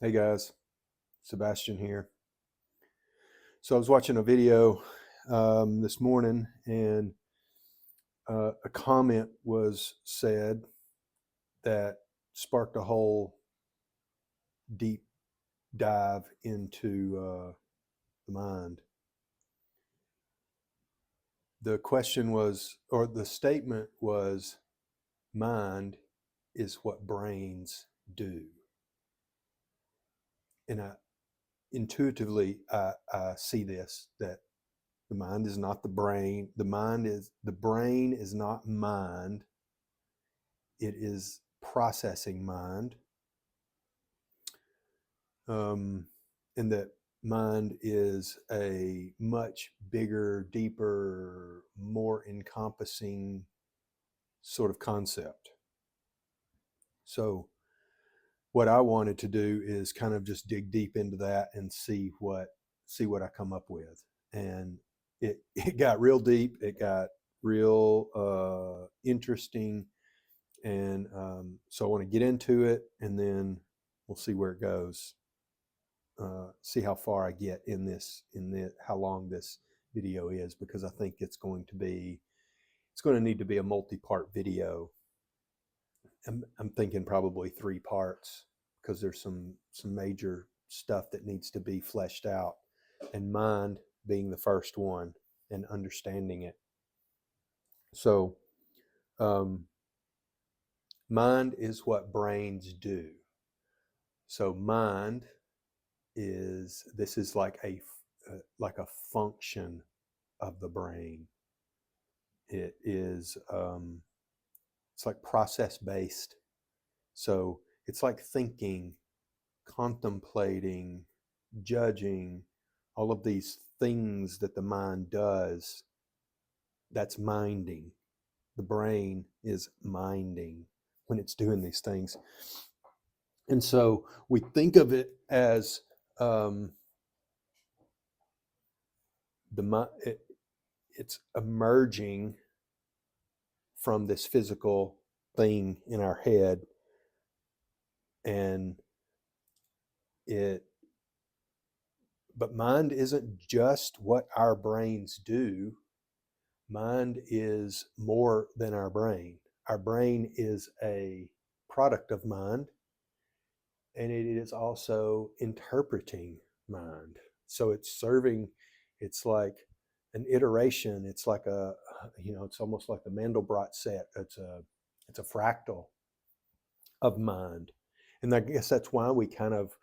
Hey guys, Sebastian here. So I was watching a video this morning, and a comment was said that sparked a whole deep dive into the mind. The question was, or the statement was, mind is what brains do. And I see this, that the mind is not the brain. The brain is not mind. It is processing mind, um, and that mind is a much bigger, deeper, more encompassing sort of concept. So what I wanted to do is kind of just dig deep into that and see what I come up with. And it got real deep. It got real interesting. And so I want to get into it, and then we'll see where it goes. See how far I get how long this video is, because I think it's going to need to be a multi-part video. I'm thinking probably 3 parts, because there's some major stuff that needs to be fleshed out, and mind being the first one, and understanding it. So, um, mind is what brains do. So mind is like a function of the brain. It is it's like process based. So it's like thinking, contemplating, judging, all of these things that the mind does. That's minding. The brain is minding when it's doing these things. And so we think of it as um, it's emerging from this physical thing in our head, and it but mind isn't just what our brains do. Mind is more than our brain. Our brain is a product of mind, and it is also interpreting mind. So it's like an iteration. It's like it's almost like the Mandelbrot set. It's a fractal of mind. And I guess that's why we kind of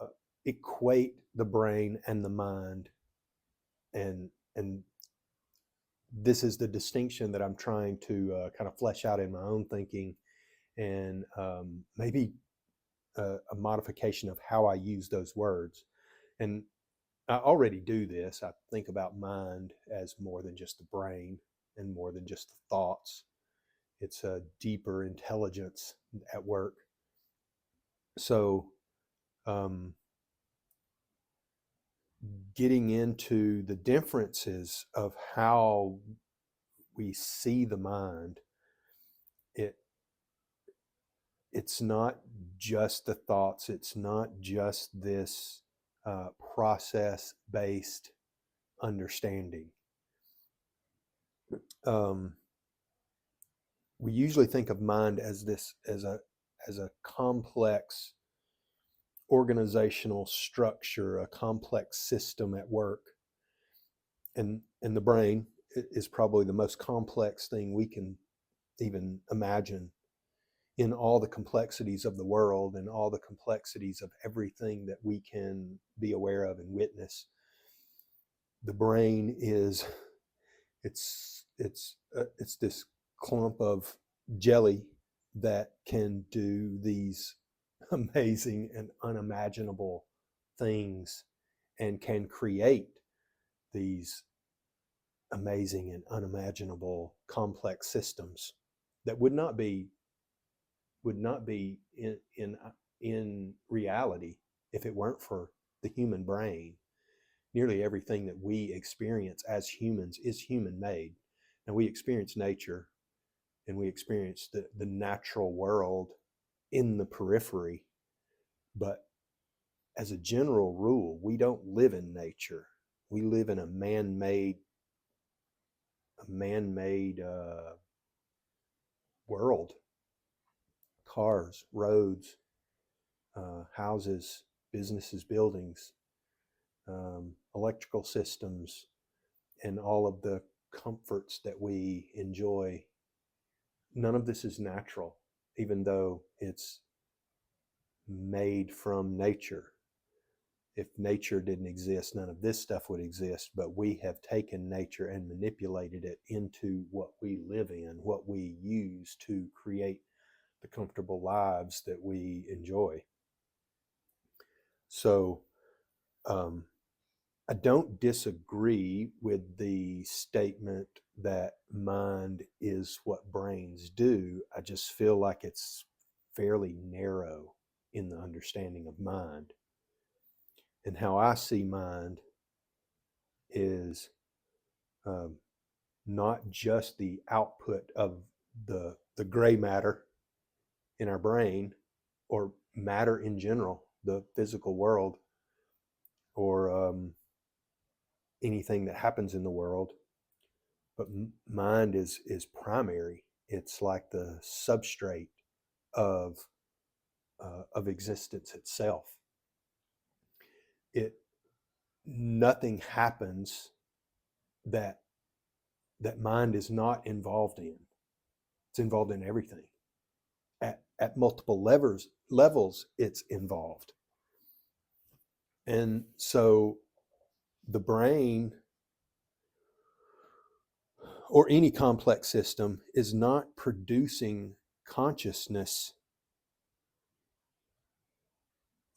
uh, equate the brain and the mind. And this is the distinction that I'm trying to kind of flesh out in my own thinking, and maybe a modification of how I use those words. And I already do this. I think about mind as more than just the brain and more than just the thoughts. It's a deeper intelligence at work. So, um, getting into the differences of how we see the mind, it it's not just the thoughts. It's not just this process based understanding. Um, we usually think of mind as a complex organizational structure, a complex system at work, and the brain is probably the most complex thing we can even imagine, in all the complexities of the world and all the complexities of everything that we can be aware of and witness. The brain is it's this clump of jelly that can do these amazing and unimaginable things, and can create these amazing and unimaginable complex systems that would not be in reality if it weren't for the human brain. Nearly everything that we experience as humans is human made. And we experience nature, and we experience the natural world in the periphery, but as a general rule, we don't live in nature. We live in a man-made world. Cars, roads, houses, businesses, buildings, electrical systems, and all of the comforts that we enjoy. None of this is natural, even though it's made from nature. If nature didn't exist, none of this stuff would exist, but we have taken nature and manipulated it into what we live in, what we use to create the comfortable lives that we enjoy. So, I don't disagree with the statement that mind is what brains do. I just feel like it's fairly narrow in the understanding of mind. And how I see mind is um, not just the output of the gray matter in our brain or matter in general, the physical world, or anything that happens in the world, but mind is primary. It's like the substrate of of existence itself. It Nothing happens that mind is not involved in. It's involved in everything. At multiple levels, it's involved. And so the brain or any complex system is not producing consciousness.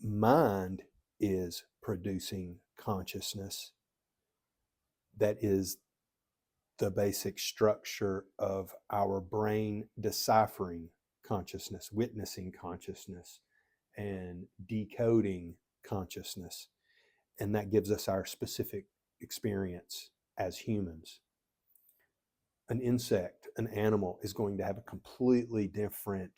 Mind is producing consciousness. That is the basic structure of our brain deciphering consciousness, witnessing consciousness, and decoding consciousness. And that gives us our specific experience as humans. An insect, an animal, is going to have a completely different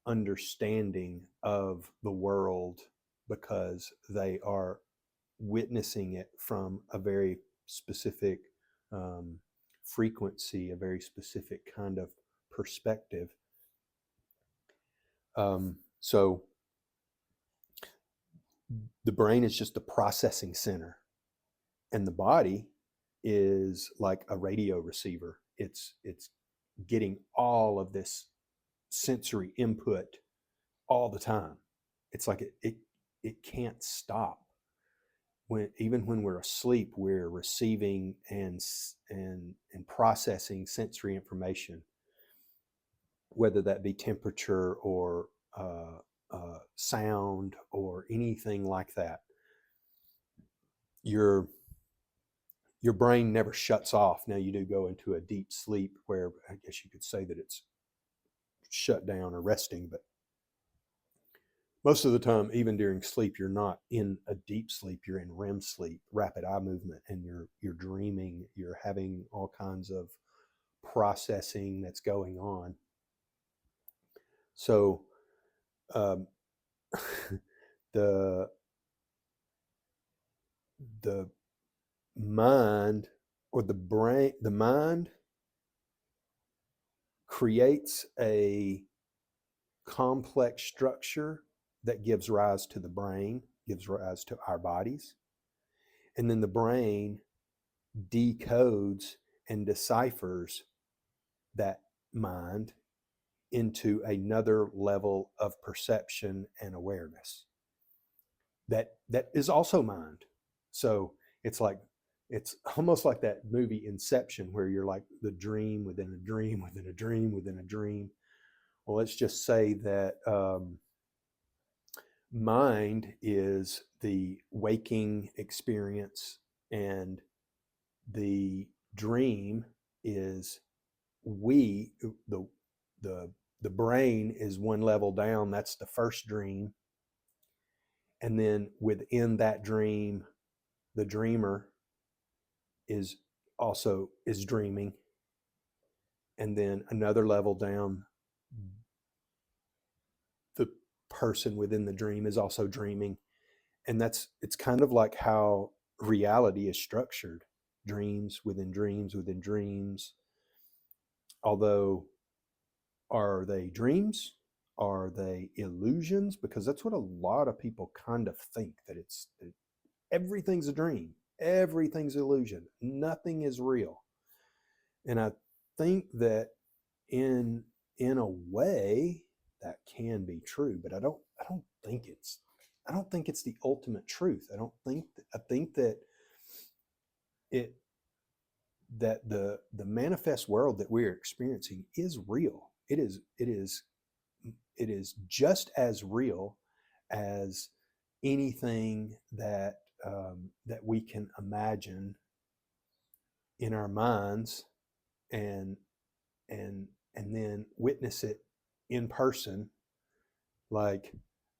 understanding of the world because they are witnessing it from a very specific um, frequency, a very specific kind of perspective. So the brain is just a processing center, and the body is like a radio receiver. It's getting all of this sensory input all the time. It's like it can't stop. Even when we're asleep, we're receiving and processing sensory information, whether that be temperature or sound or anything like that. Your brain never shuts off. Now you do go into a deep sleep where I guess you could say that it's shut down or resting, but most of the time, even during sleep, you're not in a deep sleep. You're in REM sleep, rapid eye movement, and you're dreaming. You're having all kinds of processing that's going on. So, um, the the mind or the mind creates a complex structure that gives rise to the brain, gives rise to our bodies, and then the brain decodes and deciphers that mind into another level of perception and awareness that is also mind. So it's almost like that movie Inception, where you're like the dream within a dream within a dream within a dream. Well, let's just say that mind is the waking experience, and the dream is we the the brain is one level down. That's the first dream. And then within that dream, the dreamer is is dreaming. And then another level down, the person within the dream is also dreaming. And it's kind of like how reality is structured, dreams within dreams within dreams. Although, are they dreams? Are they illusions? Because that's what a lot of people kind of think, that everything's a dream, everything's illusion, nothing is real. And I think that in in a way that can be true, but I don't think it's the ultimate truth. I think that it that the manifest world that we're experiencing is real. It is just as real as anything that we can imagine in our minds, and and and then witness it in person. Like,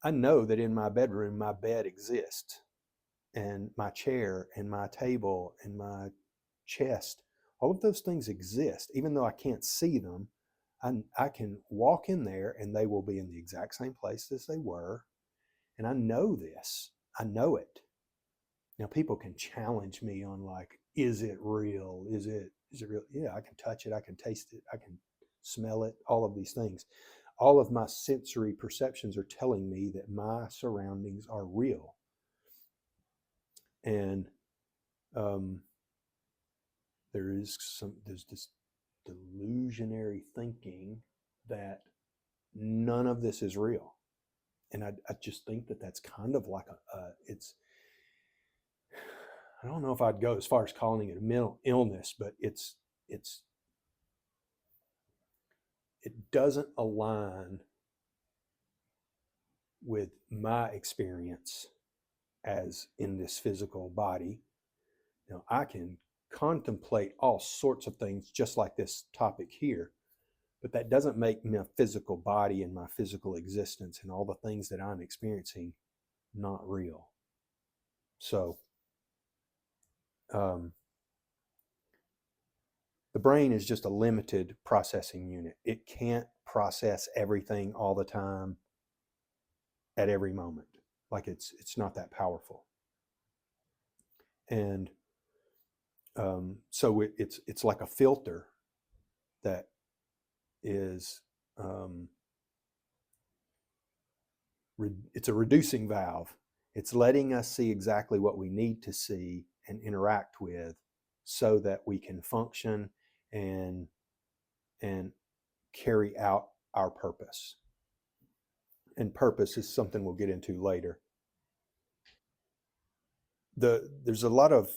I know that in my bedroom my bed exists, and my chair and my table and my chest, all of those things exist. Even though I can't see them, I can walk in there and they will be in the exact same place as they were. And I know this. I know it. Now, people can challenge me on, like, is it real? Is it real? Yeah, I can touch it. I can taste it. I can smell it. All of these things. All of my sensory perceptions are telling me that my surroundings are real. And um, there's this delusionary thinking that none of this is real. And I just think that that's kind of like it's, I don't know if I'd go as far as calling it a mental illness, but it's it doesn't align with my experience as in this physical body. I can contemplate all sorts of things just like this topic here, but that doesn't make my physical body and my physical existence and all the things that I'm experiencing not real. So, um, the brain is just a limited processing unit. It can't process everything all the time at every moment. Like, it's not that powerful. And so it's like a filter that is, um, it's a reducing valve. It's letting us see exactly what we need to see and interact with, so that we can function and and carry out our purpose. And purpose is something we'll get into later. There's a lot of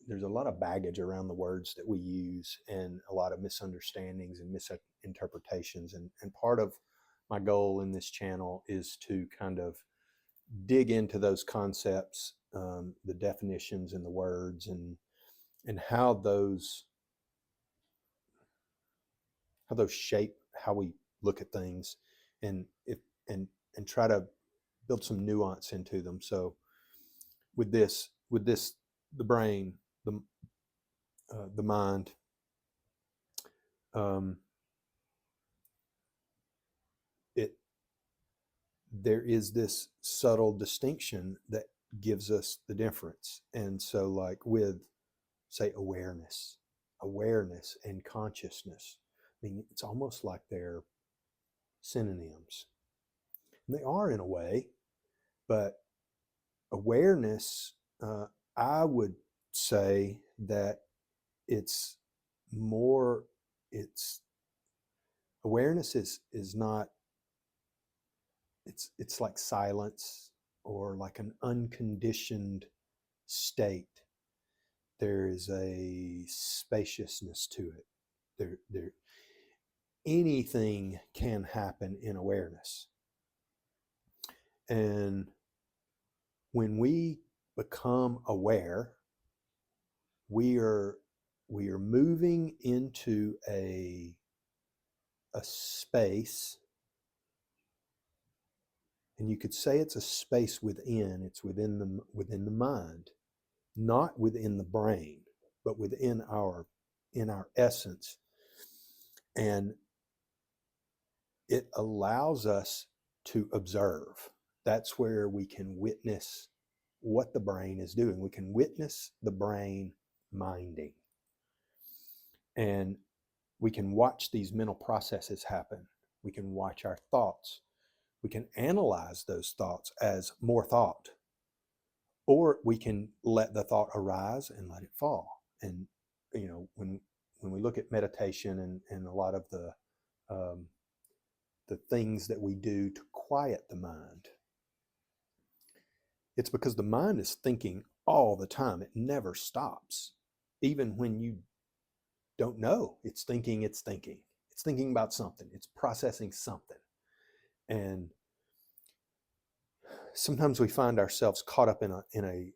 there's a lot of baggage around the words that we use, and a lot of misunderstandings and misinterpretations. And part of my goal in this channel is to kind of dig into those concepts, the definitions and the words, and how those shape how we look at things, and if and and try to build some nuance into them. So with this, the brain, the mind, um, it there is this subtle distinction that gives us the difference. And so, like, with, say, awareness and consciousness, I mean, it's almost like they're synonyms. And they are in a way, but awareness, I would say that it's more, it's awareness is not, it's like silence, or like an unconditioned state. There is a spaciousness to it. There Anything can happen in awareness. And when we become aware, we are we are moving into a space, and you could say it's a space within. It's within the mind, not within the brain, but within our essence. And it allows us to observe. That's where we can witness what the brain is doing. We can witness the brain minding. And we can watch these mental processes happen. We can watch our thoughts. We can analyze those thoughts as more thought. Or we can let the thought arise and let it fall. And, when we look at meditation and a lot of the things that we do to quiet the mind, it's because the mind is thinking all the time. It never stops. Even when you don't know it's thinking, it's thinking. It's thinking about something. It's processing something. And sometimes we find ourselves caught up in a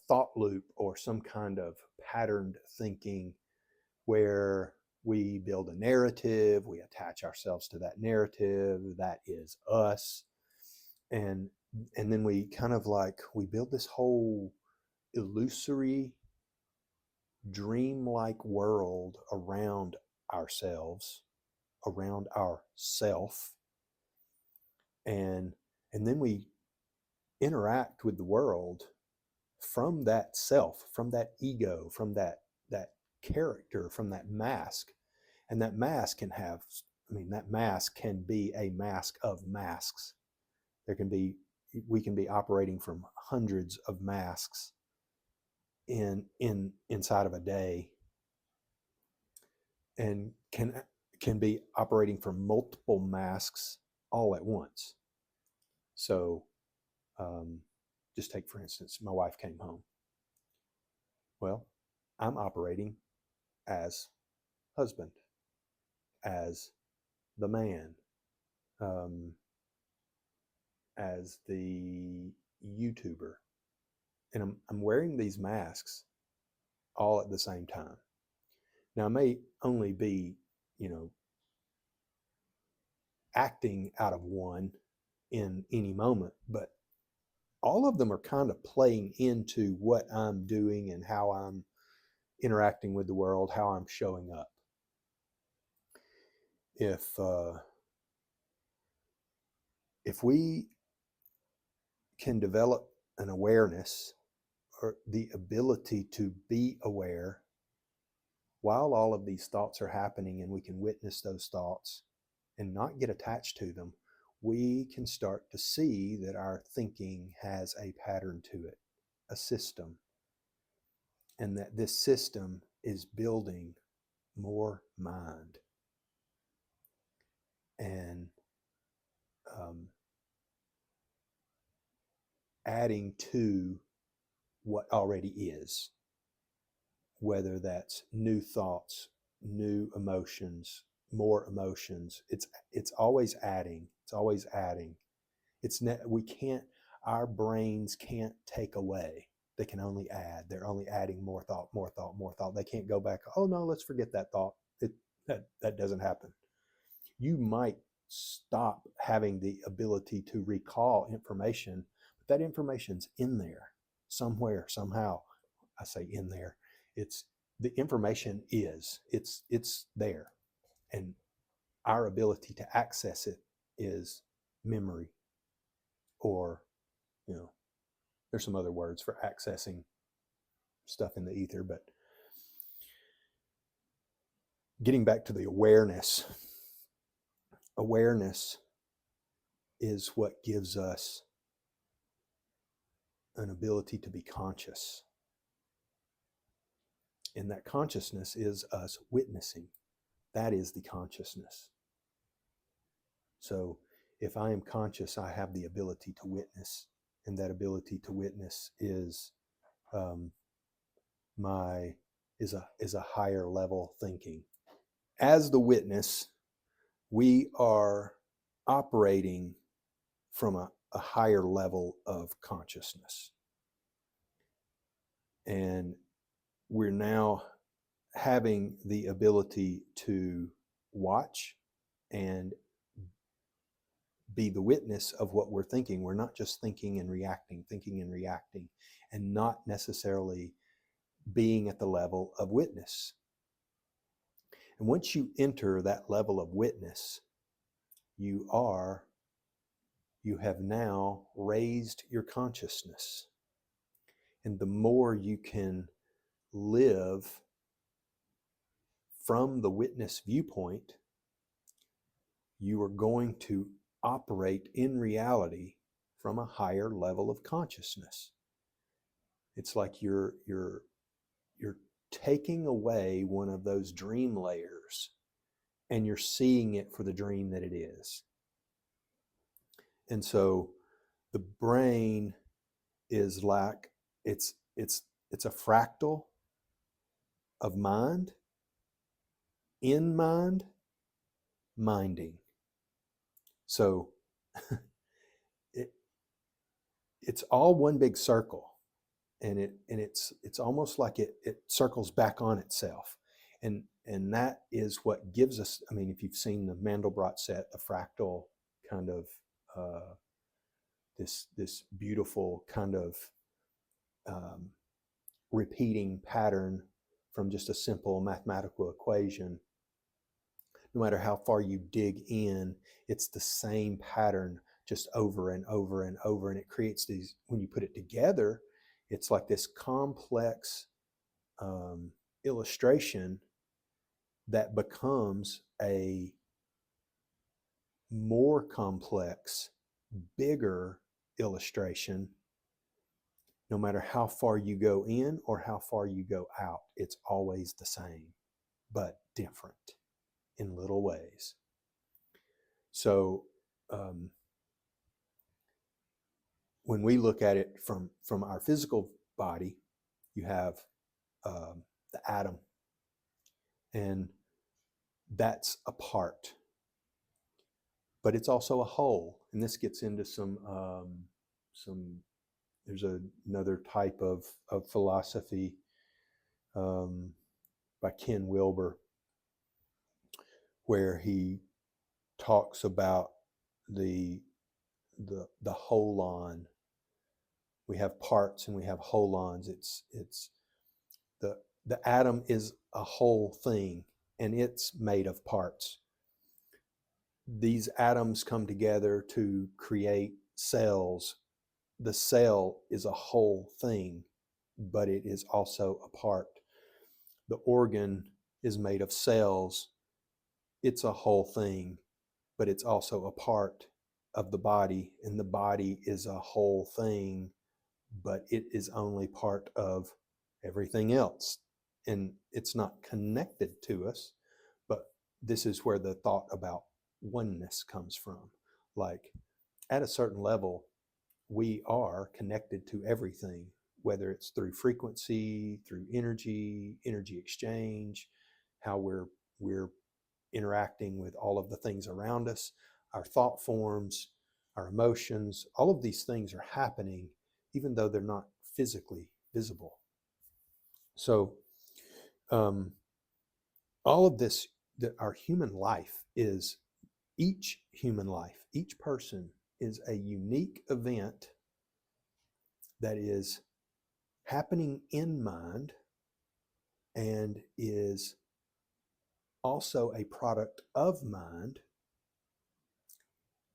thought loop or some kind of patterned thinking where we build a narrative, we attach ourselves to that narrative, that is us. And then we kind of we build this whole illusory, dreamlike world around ourselves, around our self. And then we interact with the world from that self, from that ego, from that character, from that mask. And that mask can have, that mask can be a mask of masks. We can be operating from hundreds of masks inside of a day, and can be operating from multiple masks all at once. So just take, for instance, my wife came home. Well, I'm operating as husband, as the man, as the YouTuber. And I'm wearing these masks all at the same time. Now, I may only be, acting out of one in any moment, but all of them are kind of playing into what I'm doing and how I'm interacting with the world, how I'm showing up. If we can develop an awareness or the ability to be aware while all of these thoughts are happening, and we can witness those thoughts and not get attached to them, we can start to see that our thinking has a pattern to it, a system, and that this system is building more mind and adding to what already is, whether that's new thoughts, new emotions, more emotions. It's always adding. It's always adding. Our brains can't take away. They can only add. They're only adding more thought, more thought, more thought. They can't go back, oh no, let's forget that thought. That doesn't happen. You might stop having the ability to recall information, but that information's in there somewhere, somehow. I say in there. The information it's there, and our ability to access it is memory, or there's some other words for accessing stuff in the ether. But getting back to the awareness is what gives us an ability to be conscious. And that consciousness is us witnessing. That is the consciousness. So if I am conscious, I have the ability to witness. And that ability to witness is a higher level thinking. As the witness, we are operating from a higher level of consciousness. And we're now having the ability to watch and be the witness of what we're thinking. We're not just thinking and reacting, and not necessarily being at the level of witness. And once you enter that level of witness, you have now raised your consciousness. And the more you can live from the witness viewpoint, you are going to operate in reality from a higher level of consciousness. It's like you're taking away one of those dream layers and you're seeing it for the dream that it is. And so the brain is like it's a fractal of mind, in mind, minding. So it's all one big circle, and it's almost like it circles back on itself, and that is what gives us. I mean, if you've seen the Mandelbrot set, the fractal kind of this beautiful kind of um, repeating pattern from just a simple mathematical equation. No matter how far you dig in, it's the same pattern just over and over and over. And it creates these, when you put it together, it's like this complex illustration that becomes a more complex, bigger illustration. No matter how far you go in or how far you go out, it's always the same, but different in little ways. So when we look at it from our physical body, you have the atom, and that's a part, but it's also a whole. And this gets into some there's another type of philosophy by Ken Wilber, where he talks about the holon. We have parts and we have holons. It's the atom is a whole thing, and it's made of parts. These atoms come together to create cells. The cell is a whole thing, but it is also a part. The organ is made of cells. It's a whole thing, but it's also a part of the body, and the body is a whole thing, but it is only part of everything else. And it's not connected to us, but this is where the thought about oneness comes from. Like, at a certain level, we are connected to everything, whether it's through frequency, through energy exchange, how we're interacting with all of the things around us, our thought forms, our emotions. All of these things are happening even though they're not physically visible. So all of this, our human life is, each human life, each person is a unique event that is happening in mind and is also a product of mind.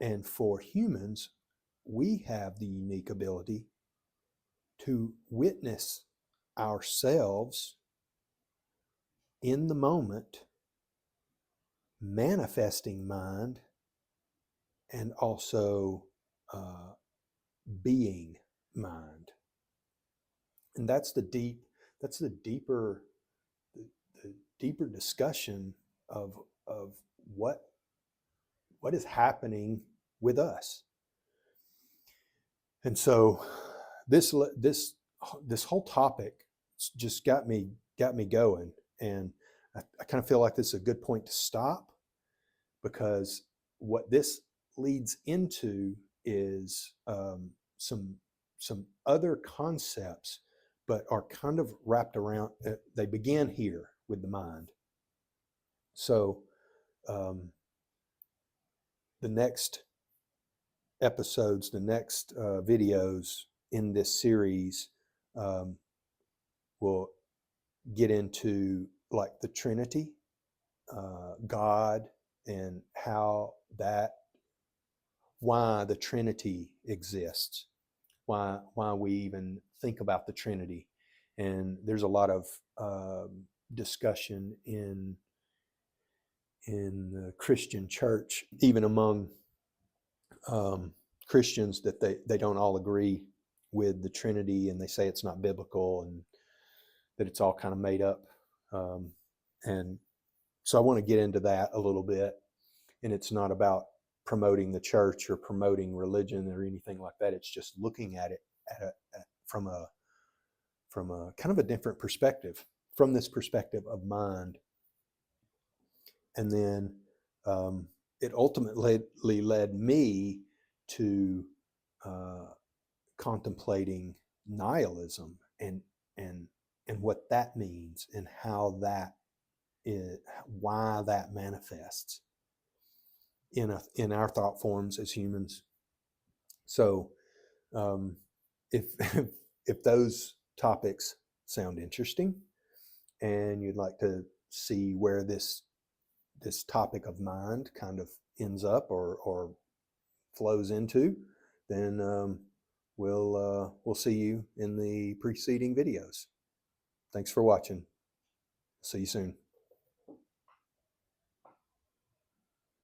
And for humans, we have the unique ability to witness ourselves in the moment, manifesting mind, and also being mind. And that's the deeper discussion of what is happening with us. And so this whole topic just got me going, and I kind of feel like this is a good point to stop, because what this leads into is some other concepts, but are kind of wrapped around. They began here with the mind. So the next episodes, the next videos in this series will get into like the Trinity, God, and how that why the Trinity exists, why we even think about the Trinity. And there's a lot of discussion in the Christian church, even among Christians, that they don't all agree with the Trinity, and they say it's not biblical and that it's all kind of made up. And so I want to get into that a little bit. And it's not about promoting the church or promoting religion or anything like that. It's just looking at it from a kind of a different perspective, from this perspective of mind. And then it ultimately led me to contemplating nihilism and what that means, and how that is, why that manifests in our thought forms as humans. So if if those topics sound interesting, and you'd like to see where this topic of mind kind of ends up or flows into, then we'll see you in the preceding videos. Thanks for watching. See you soon.